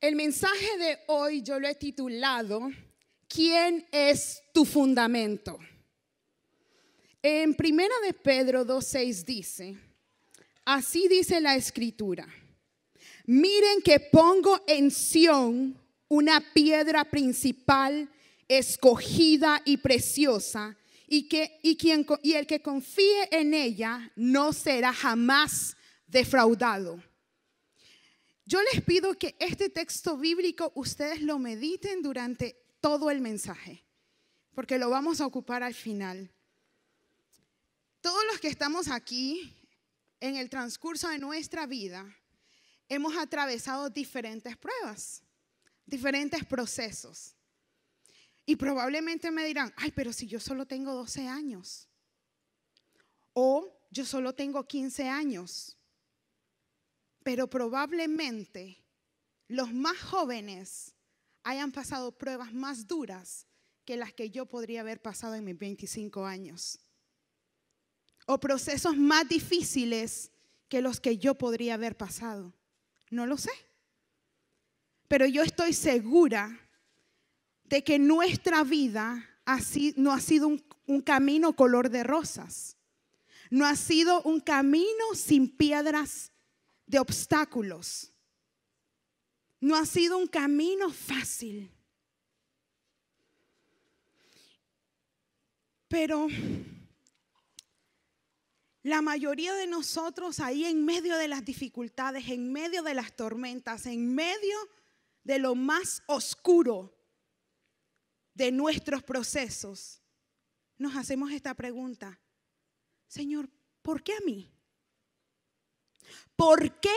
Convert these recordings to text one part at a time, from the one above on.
El mensaje de hoy yo lo he titulado ¿Quién es tu fundamento? En 1 de Pedro 2:6 dice, así dice la Escritura: miren que pongo en Sión una piedra principal, escogida y preciosa, y el que confíe en ella no será jamás defraudado. Yo les pido que este texto bíblico ustedes lo mediten durante todo el mensaje, porque lo vamos a ocupar al final. Todos los que estamos aquí en el transcurso de nuestra vida hemos atravesado diferentes pruebas, diferentes procesos. Y probablemente me dirán, ay, pero si yo solo tengo 12 años, o yo solo tengo 15 años. Pero probablemente los más jóvenes hayan pasado pruebas más duras que las que yo podría haber pasado en mis 25 años. O procesos más difíciles que los que yo podría haber pasado. No lo sé. Pero yo estoy segura de que nuestra vida no ha sido un camino color de rosas. No ha sido un camino sin piedras de obstáculos. No ha sido un camino fácil. Pero la mayoría de nosotros ahí en medio de las dificultades, en medio de las tormentas, en medio de lo más oscuro de nuestros procesos, nos hacemos esta pregunta: Señor, ¿por qué a mí? ¿Por qué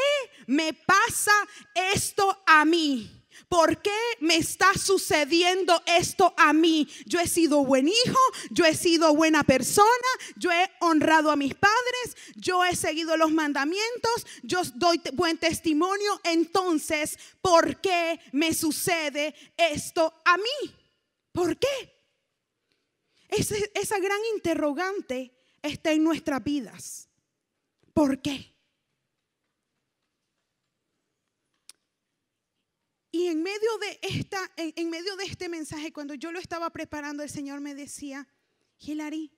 me pasa esto a mí? ¿Por qué me está sucediendo esto a mí? Yo he sido buen hijo, yo he sido buena persona, yo he honrado a mis padres, yo he seguido los mandamientos, yo doy buen testimonio. Entonces, ¿por qué me sucede esto a mí? ¿Por qué? Esa gran interrogante está en nuestras vidas. ¿Por qué? Y en medio de este mensaje, cuando yo lo estaba preparando, el Señor me decía: Hilary,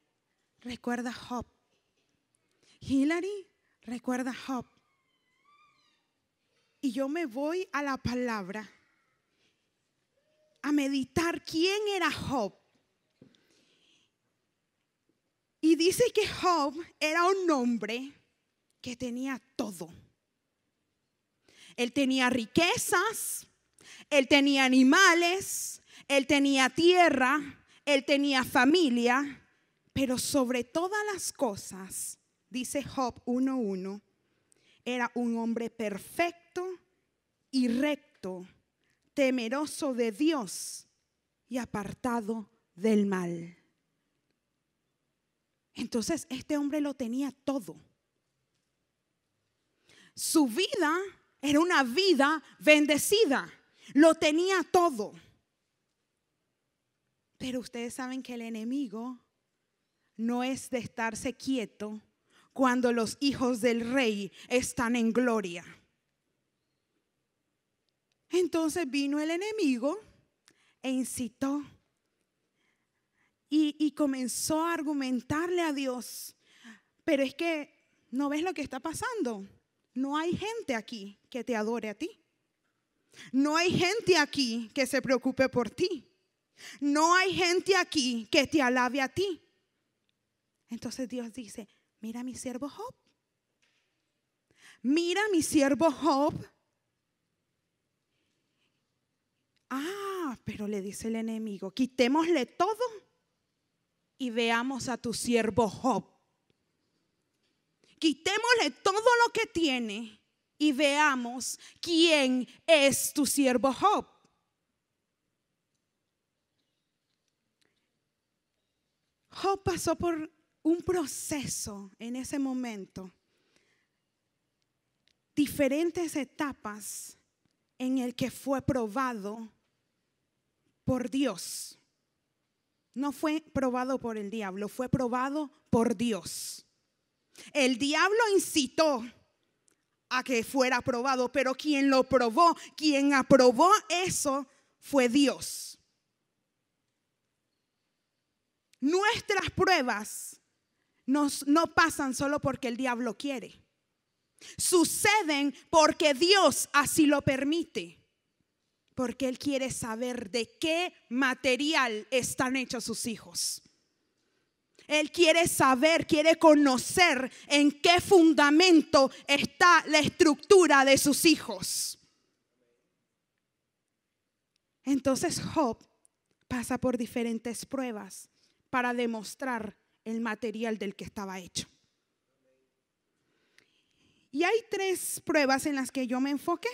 recuerda Job. Hilary, recuerda Job. Y yo me voy a la palabra a meditar quién era Job. Y dice que Job era un hombre que tenía todo. Él tenía riquezas. Él tenía animales, él tenía tierra, él tenía familia, pero sobre todas las cosas, dice Job 1:1, era un hombre perfecto y recto, temeroso de Dios y apartado del mal. Entonces este hombre lo tenía todo. Su vida era una vida bendecida. Lo tenía todo. Pero ustedes saben que el enemigo no es de estarse quieto cuando los hijos del rey están en gloria. Entonces vino el enemigo e incitó y comenzó a argumentarle a Dios: pero es que ¿no ves lo que está pasando? No hay gente aquí que te adore a ti. No hay gente aquí que se preocupe por ti. No hay gente aquí que te alabe a ti. Entonces Dios dice: mira a mi siervo Job. Mira a mi siervo Job. Pero le dice el enemigo: quitémosle todo y veamos a tu siervo Job. Quitémosle todo lo que tiene y veamos quién es tu siervo Job. Job pasó por un proceso en ese momento, diferentes etapas en el que fue probado por Dios. No fue probado por el diablo, fue probado por Dios. El diablo incitó a que fuera probado, pero quien lo probó, quien aprobó eso fue Dios. Nuestras pruebas no pasan solo porque el diablo quiere. Suceden porque Dios así lo permite. Porque Él quiere saber de qué material están hechos sus hijos. Él quiere saber, quiere conocer en qué fundamento está la estructura de sus hijos. Entonces Job pasa por diferentes pruebas para demostrar el material del que estaba hecho. Y hay 3 pruebas en las que yo me enfoqué.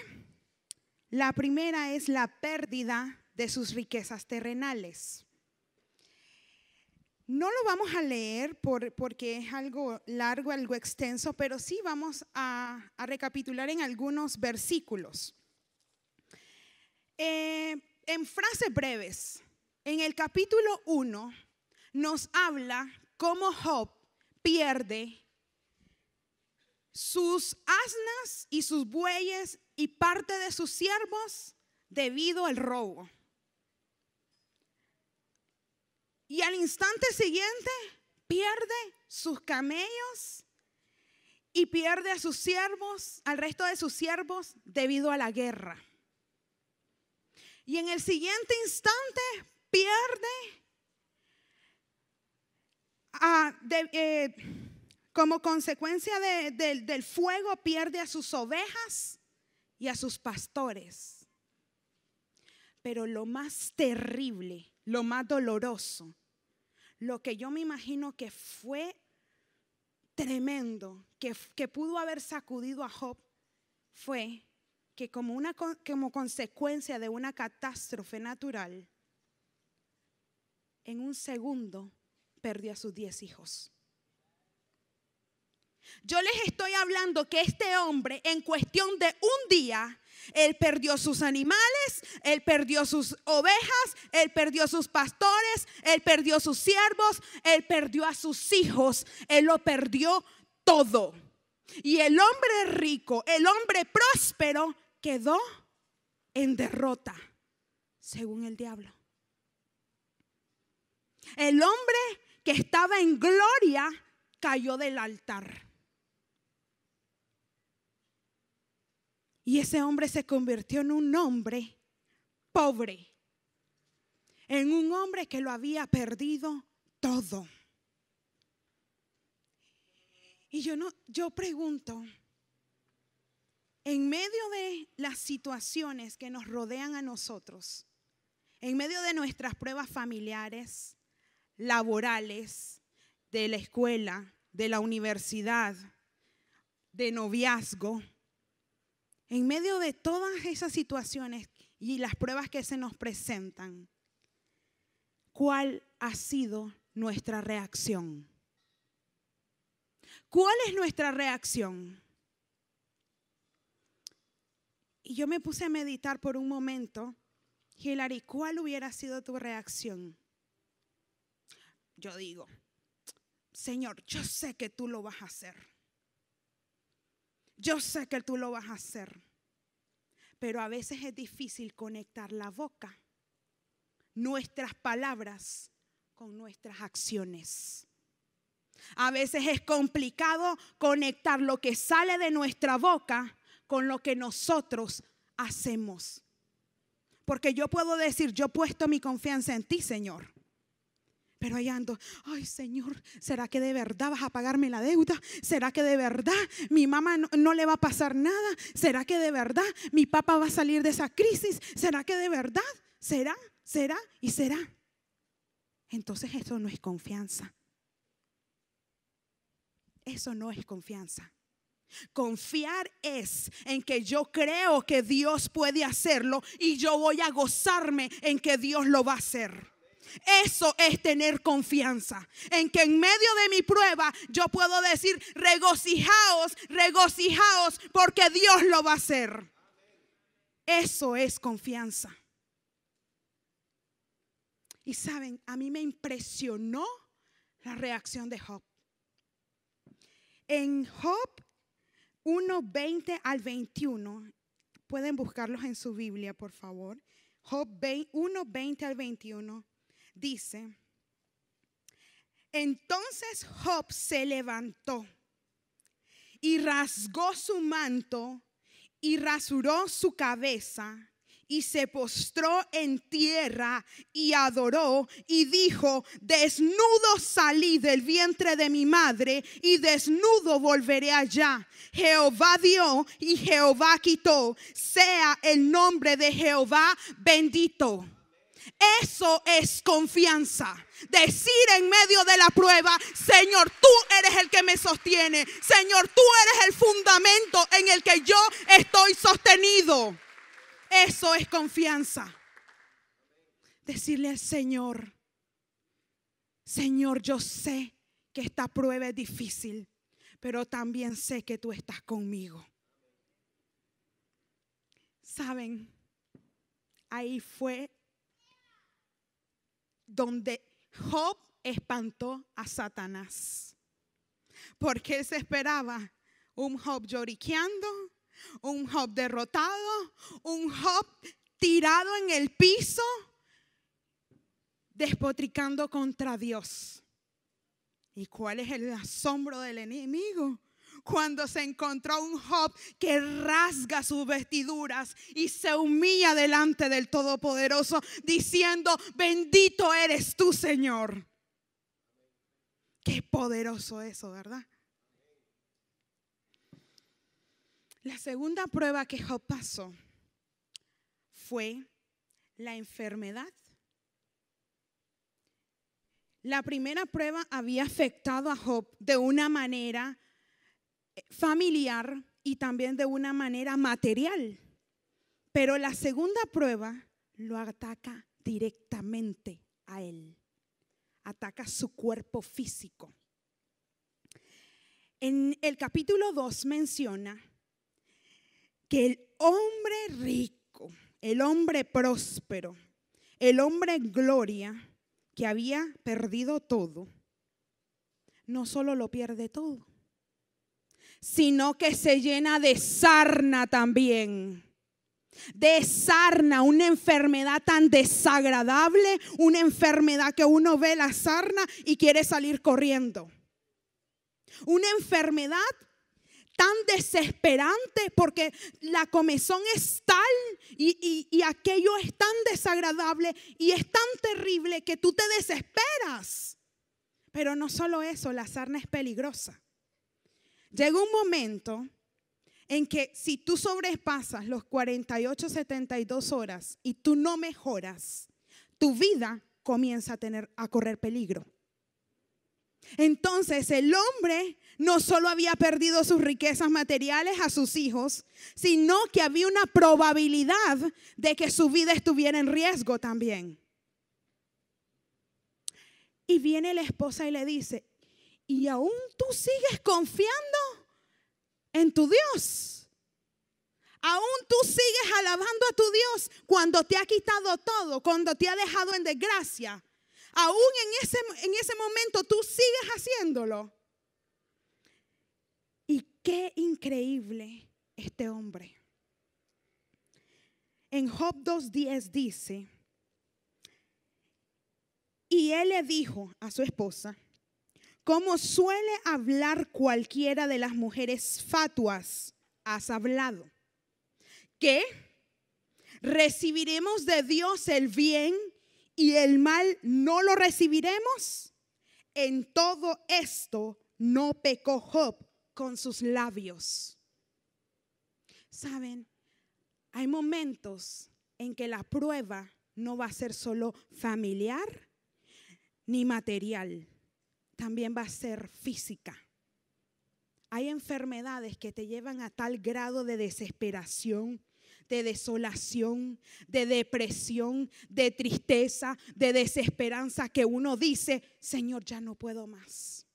La primera es la pérdida de sus riquezas terrenales. No lo vamos a leer porque es algo largo, algo extenso, pero sí vamos a recapitular en algunos versículos. En frases breves, en el capítulo 1 nos habla cómo Job pierde sus asnas y sus bueyes y parte de sus siervos debido al robo. Y al instante siguiente pierde sus camellos y pierde a sus siervos, al resto de sus siervos debido a la guerra. Y en el siguiente instante pierde como consecuencia del fuego, pierde a sus ovejas y a sus pastores. Pero lo más terrible, lo más doloroso, lo que yo me imagino que fue tremendo, que pudo haber sacudido a Job, fue que como consecuencia de una catástrofe natural, en un segundo perdió a sus 10 hijos. Yo les estoy hablando que este hombre, en cuestión de un día, él perdió sus animales, él perdió sus ovejas, él perdió sus pastores, él perdió sus siervos, él perdió a sus hijos, él lo perdió todo. Y el hombre rico, el hombre próspero, quedó en derrota, según el diablo. El hombre que estaba en gloria cayó del altar. Y ese hombre se convirtió en un hombre pobre, en un hombre que lo había perdido todo. Y yo pregunto, en medio de las situaciones que nos rodean a nosotros, en medio de nuestras pruebas familiares, laborales, de la escuela, de la universidad, de noviazgo, en medio de todas esas situaciones y las pruebas que se nos presentan, ¿cuál ha sido nuestra reacción? ¿Cuál es nuestra reacción? Y yo me puse a meditar por un momento. Hilary, ¿cuál hubiera sido tu reacción? Yo digo, Señor, yo sé que tú lo vas a hacer. Yo sé que tú lo vas a hacer. Pero a veces es difícil conectar la boca, nuestras palabras, con nuestras acciones. A veces es complicado conectar lo que sale de nuestra boca con lo que nosotros hacemos. Porque yo puedo decir, yo he puesto mi confianza en ti, Señor. Pero ahí ando, ay Señor, ¿será que de verdad vas a pagarme la deuda? ¿Será que de verdad mi mamá no le va a pasar nada? ¿Será que de verdad mi papá va a salir de esa crisis? ¿Será que de verdad? ¿Será? Y será. Entonces eso no es confianza. Eso no es confianza. Confiar es en que yo creo que Dios puede hacerlo y yo voy a gozarme en que Dios lo va a hacer. Eso es tener confianza, en que en medio de mi prueba yo puedo decir, regocijaos, regocijaos, porque Dios lo va a hacer. Eso es confianza. Y saben, a mí me impresionó la reacción de Job. En Job 1:20 al 21, pueden buscarlos en su Biblia, por favor. Job 1:20 al 21 dice: entonces Job se levantó y rasgó su manto y rasuró su cabeza y se postró en tierra y adoró y dijo: desnudo salí del vientre de mi madre y desnudo volveré allá. Jehová dio y Jehová quitó, sea el nombre de Jehová bendito. Eso es confianza. Decir en medio de la prueba: Señor, tú eres el que me sostiene. Señor, tú eres el fundamento en el que yo estoy sostenido. Eso es confianza. Decirle al Señor: Señor, yo sé que esta prueba es difícil, pero también sé que tú estás conmigo. ¿Saben? Ahí fue donde Job espantó a Satanás, porque él se esperaba un Job lloriqueando, un Job derrotado, un Job tirado en el piso, despotricando contra Dios. ¿Y cuál es el asombro del enemigo? Cuando se encontró un Job que rasga sus vestiduras y se humilla delante del Todopoderoso, diciendo: bendito eres tú, Señor. Qué poderoso eso, ¿verdad? La segunda prueba que Job pasó fue la enfermedad. La primera prueba había afectado a Job de una manera familiar y también de una manera material. Pero la segunda prueba lo ataca directamente a él. Ataca su cuerpo físico. En el capítulo 2 menciona que el hombre rico, el hombre próspero, el hombre en gloria, que había perdido todo, no solo lo pierde todo, sino que se llena de sarna también. De sarna, una enfermedad tan desagradable, una enfermedad que uno ve la sarna y quiere salir corriendo. Una enfermedad tan desesperante porque la comezón es tal y aquello es tan desagradable y es tan terrible que tú te desesperas. Pero no solo eso, la sarna es peligrosa. Llega un momento en que si tú sobrepasas los 48, 72 horas y tú no mejoras, tu vida comienza a correr peligro. Entonces el hombre no solo había perdido sus riquezas materiales a sus hijos, sino que había una probabilidad de que su vida estuviera en riesgo también. Y viene la esposa y le dice: ¿y aún tú sigues confiando en tu Dios? ¿Aún tú sigues alabando a tu Dios cuando te ha quitado todo, cuando te ha dejado en desgracia? Aún en ese momento tú sigues haciéndolo. Y qué increíble este hombre. En Job 2:10 dice: y él le dijo a su esposa, como suele hablar cualquiera de las mujeres fatuas, has hablado. ¿Qué? ¿Recibiremos de Dios el bien y el mal no lo recibiremos? En todo esto no pecó Job con sus labios. ¿Saben? Hay momentos en que la prueba no va a ser solo familiar ni material, también va a ser física. Hay enfermedades que te llevan a tal grado de desesperación, de desolación, de depresión, de tristeza, de desesperanza, que uno dice: Señor, ya no puedo más.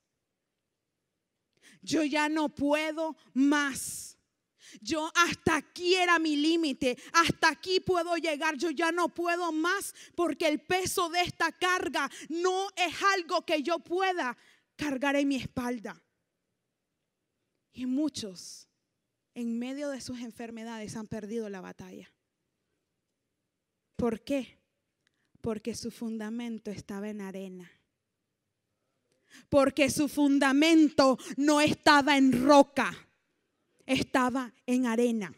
Yo ya no puedo más. Yo hasta aquí era mi límite, hasta aquí puedo llegar, yo ya no puedo más, porque el peso de esta carga no es algo que yo pueda cargar en mi espalda. Y muchos, en medio de sus enfermedades, han perdido la batalla. ¿Por qué? Porque su fundamento estaba en arena. Porque su fundamento no estaba en roca, estaba en arena.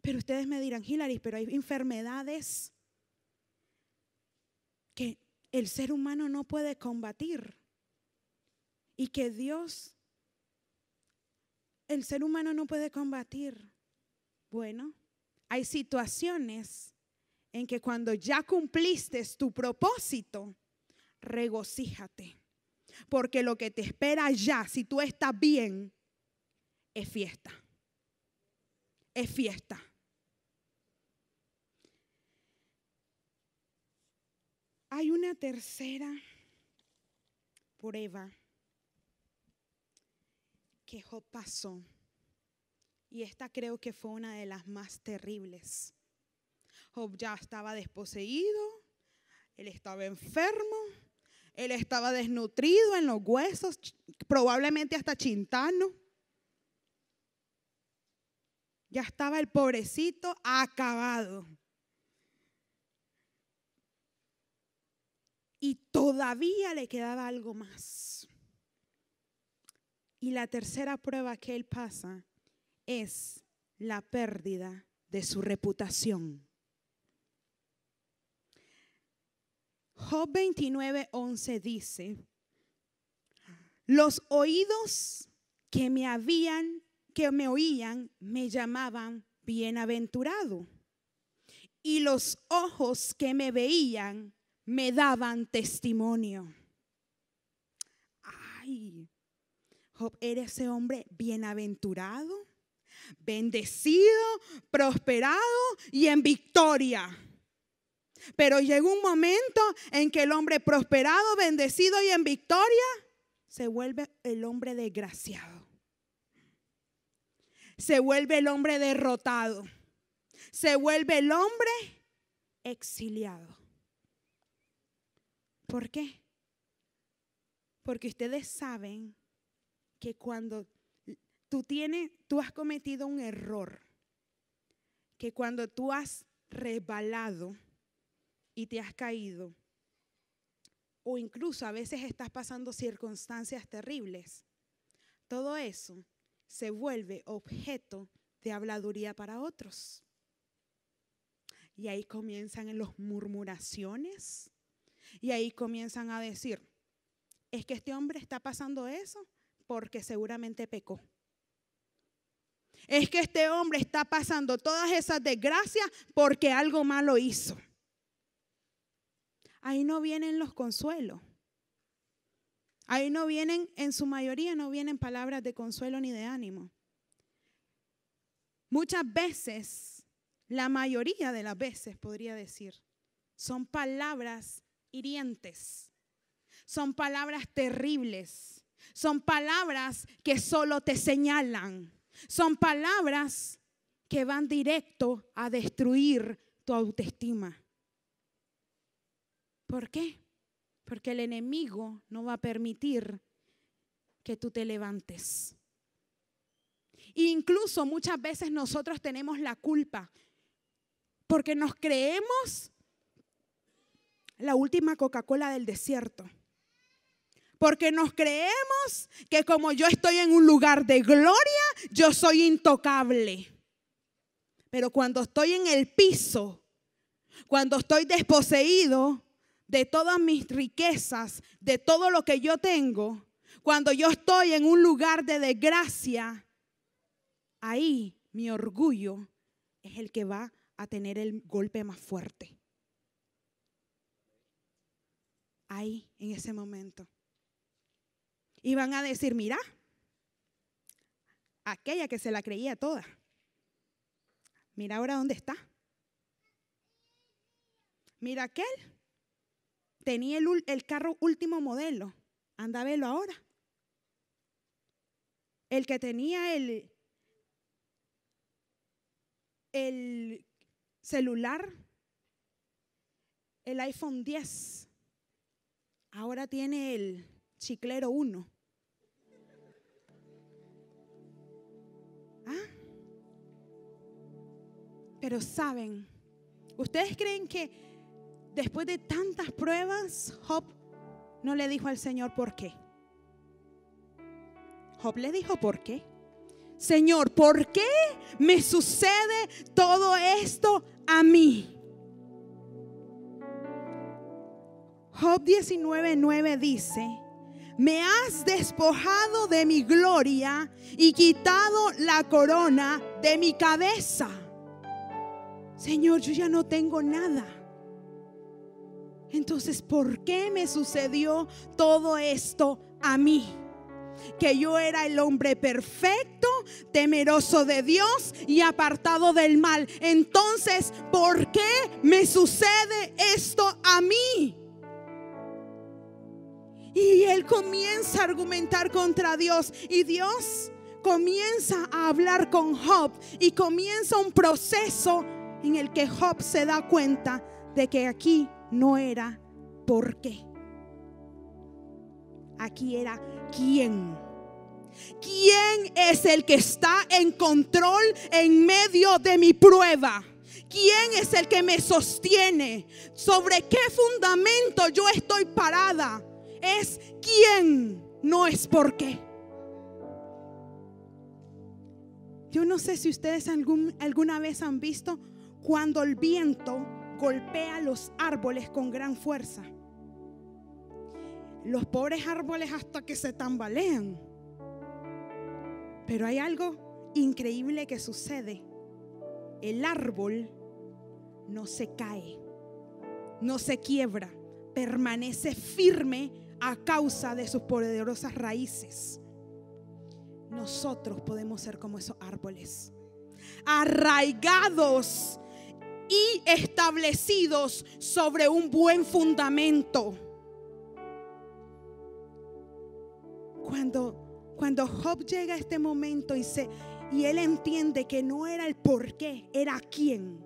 Pero ustedes me dirán, Hilary, pero hay enfermedades que el ser humano no puede combatir. Y que el ser humano no puede combatir. Bueno, hay situaciones en que cuando ya cumpliste tu propósito, regocíjate. Porque lo que te espera ya, si tú estás bien, es fiesta. Es fiesta. Hay una tercera prueba que Job pasó. Y esta creo que fue una de las más terribles. Job ya estaba desposeído, él estaba enfermo, él estaba desnutrido en los huesos, probablemente hasta chintano. Ya estaba el pobrecito acabado. Y todavía le quedaba algo más. Y la tercera prueba que él pasa es la pérdida de su reputación. Job 29:11 dice: los oídos que me oían me llamaban bienaventurado, y los ojos que me veían me daban testimonio. Ay, Job era ese hombre bienaventurado, bendecido, prosperado y en victoria. Pero llegó un momento en que el hombre prosperado, bendecido y en victoria se vuelve el hombre desgraciado. Se vuelve el hombre derrotado. Se vuelve el hombre exiliado. ¿Por qué? Porque ustedes saben que cuando tú has cometido un error, que cuando tú has resbalado y te has caído, o incluso a veces estás pasando circunstancias terribles, todo eso se vuelve objeto de habladuría para otros. Y ahí comienzan las murmuraciones, y ahí comienzan a decir: es que este hombre está pasando eso porque seguramente pecó. Es que este hombre está pasando todas esas desgracias porque algo malo hizo. Ahí no vienen los consuelos. Ahí no vienen, en su mayoría no vienen palabras de consuelo ni de ánimo. Muchas veces, la mayoría de las veces podría decir, son palabras hirientes. Son palabras terribles. Son palabras que solo te señalan. Son palabras que van directo a destruir tu autoestima. ¿Por qué? Porque el enemigo no va a permitir que tú te levantes. Incluso muchas veces nosotros tenemos la culpa porque nos creemos la última Coca-Cola del desierto. Porque nos creemos que como yo estoy en un lugar de gloria, yo soy intocable. Pero cuando estoy en el piso, cuando estoy desposeído de todas mis riquezas, de todo lo que yo tengo, cuando yo estoy en un lugar de desgracia, ahí mi orgullo es el que va a tener el golpe más fuerte. Ahí, en ese momento. Y van a decir, mira, aquella que se la creía toda, mira ahora dónde está. Mira aquel, tenía el carro último modelo, anda a verlo ahora. El que tenía el celular, el iPhone 10, ahora tiene el Chiclero 1. Pero saben, ¿ustedes creen que después de tantas pruebas, Job no le dijo al Señor por qué? Job le dijo por qué. Señor, ¿por qué me sucede todo esto a mí? Job 19:9 dice: me has despojado de mi gloria y quitado la corona de mi cabeza. Señor, yo ya no tengo nada. Entonces, ¿por qué me sucedió todo esto a mí? Que yo era el hombre perfecto, temeroso de Dios y apartado del mal. Entonces, ¿por qué me sucede esto a mí? Y él comienza a argumentar contra Dios. Y Dios comienza a hablar con Job. Y comienza un proceso en el que Job se da cuenta de que aquí no era por qué. Aquí era quién. ¿Quién es el que está en control en medio de mi prueba? ¿Quién es el que me sostiene? ¿Sobre qué fundamento yo estoy parada? Es quién, no es por qué. Yo no sé si ustedes alguna vez han visto cuando el viento golpea los árboles con gran fuerza. Los pobres árboles hasta que se tambalean. Pero hay algo increíble que sucede. El árbol no se cae, no se quiebra, permanece firme a causa de sus poderosas raíces. Nosotros podemos ser como esos árboles, arraigados y establecidos sobre un buen fundamento. Cuando Job llega a este momento y él entiende que no era el por qué, era quién,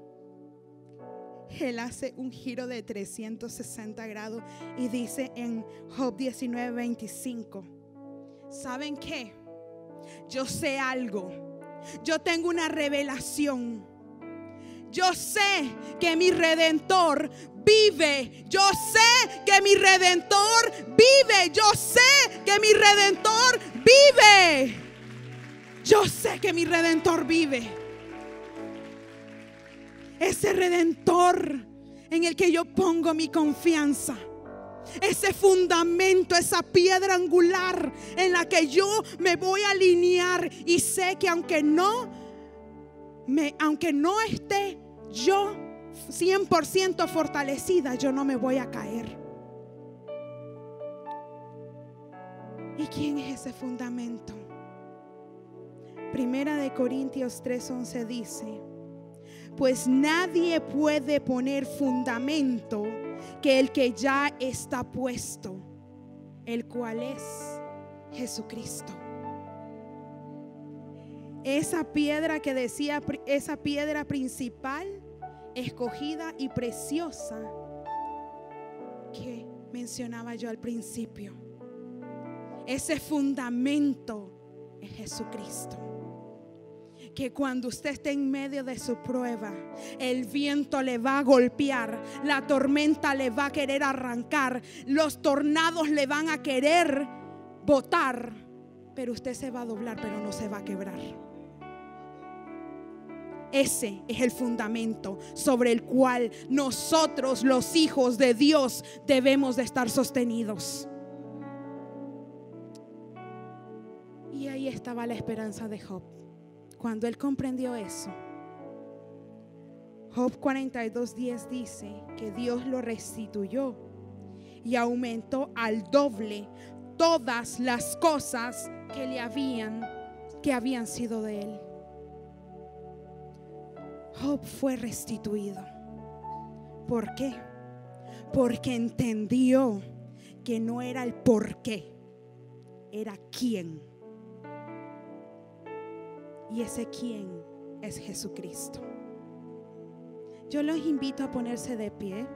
él hace un giro de 360 grados y dice en Job 19:25: ¿saben qué? Yo sé algo. Yo tengo una revelación. Yo sé que mi Redentor vive. Yo sé que mi Redentor vive. Yo sé que mi Redentor vive. Yo sé que mi Redentor vive. Ese Redentor en el que yo pongo mi confianza. Ese fundamento, esa piedra angular en la que yo me voy a alinear. Y sé que aunque no esté yo 100% fortalecida, yo no me voy a caer. ¿Y quién es ese fundamento? Primera de Corintios 3:11 dice: pues nadie puede poner fundamento que el que ya está puesto, el cual es Jesucristo. Esa piedra que decía, esa piedra principal, escogida y preciosa que mencionaba yo al principio. Ese fundamento es Jesucristo. Que cuando usted esté en medio de su prueba, el viento le va a golpear, la tormenta le va a querer arrancar, los tornados le van a querer botar, pero usted se va a doblar, pero no se va a quebrar. Ese es el fundamento sobre el cual nosotros, los hijos de Dios, debemos de estar sostenidos. Y ahí estaba la esperanza de Job. Cuando él comprendió eso, Job 42:10 dice que Dios lo restituyó y aumentó al doble todas las cosas que habían sido de él. Job fue restituido. ¿Por qué? Porque entendió que no era el por qué, era quién. Y ese quién es Jesucristo. Yo los invito a ponerse de pie.